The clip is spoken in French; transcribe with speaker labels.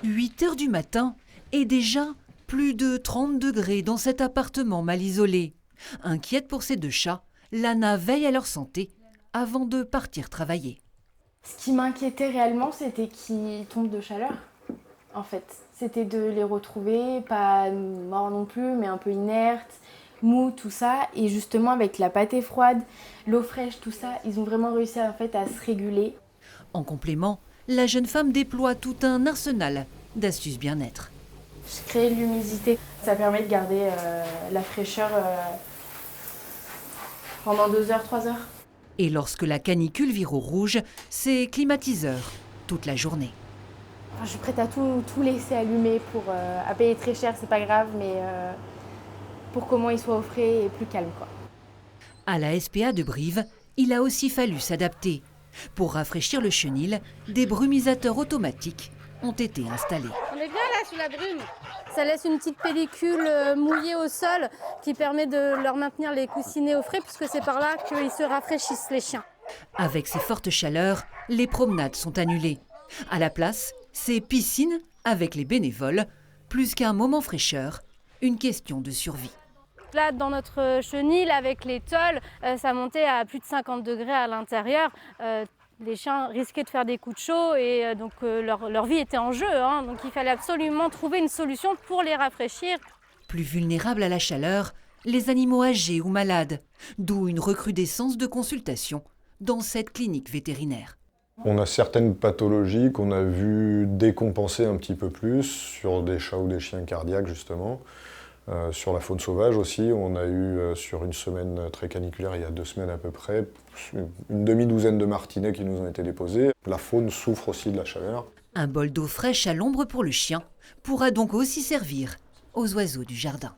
Speaker 1: 8 heures du matin et déjà plus de 30 degrés dans cet appartement mal isolé. Inquiète pour ses deux chats, Lana veille à leur santé avant de partir travailler.
Speaker 2: Ce qui m'inquiétait réellement, c'était qu'ils tombent de chaleur, en fait. C'était de les retrouver, pas morts non plus, mais un peu inertes, mous, tout ça. Et justement, avec la pâtée froide, l'eau fraîche, tout ça, ils ont vraiment réussi en fait, à se réguler.
Speaker 1: En complément, la jeune femme déploie tout un arsenal d'astuces bien-être.
Speaker 2: Je crée de l'humidité. Ça permet de garder la fraîcheur pendant 2 heures, 3 heures.
Speaker 1: Et lorsque la canicule vire au rouge, c'est climatiseur toute la journée.
Speaker 2: Enfin, je suis prête à tout laisser allumer pour à payer très cher, c'est pas grave, mais pour comment il soit au frais et plus calme, quoi.
Speaker 1: À la SPA de Brive, il a aussi fallu s'adapter. Pour rafraîchir le chenil, des brumisateurs automatiques ont été installés.
Speaker 3: On est bien là sous la brume. Ça laisse une petite pellicule mouillée au sol qui permet de leur maintenir les coussinets au frais puisque c'est par là qu'ils se rafraîchissent les chiens.
Speaker 1: Avec ces fortes chaleurs, les promenades sont annulées. À la place, c'est piscine avec les bénévoles, plus qu'un moment fraîcheur, une question de survie.
Speaker 3: Là, dans notre chenil, avec les tôles, ça montait à plus de 50 degrés à l'intérieur. Les chiens risquaient de faire des coups de chaud et donc leur vie était en jeu. Donc il fallait absolument trouver une solution pour les rafraîchir.
Speaker 1: Plus vulnérables à la chaleur, les animaux âgés ou malades, d'où une recrudescence de consultations dans cette clinique vétérinaire.
Speaker 4: On a certaines pathologies qu'on a vu décompenser un petit peu plus sur des chats ou des chiens cardiaques justement. Sur la faune sauvage aussi, on a eu sur une semaine très caniculaire, il y a 2 semaines à peu près, une demi-douzaine de martinets qui nous ont été déposés. La faune souffre aussi de la chaleur.
Speaker 1: Un bol d'eau fraîche à l'ombre pour le chien pourra donc aussi servir aux oiseaux du jardin.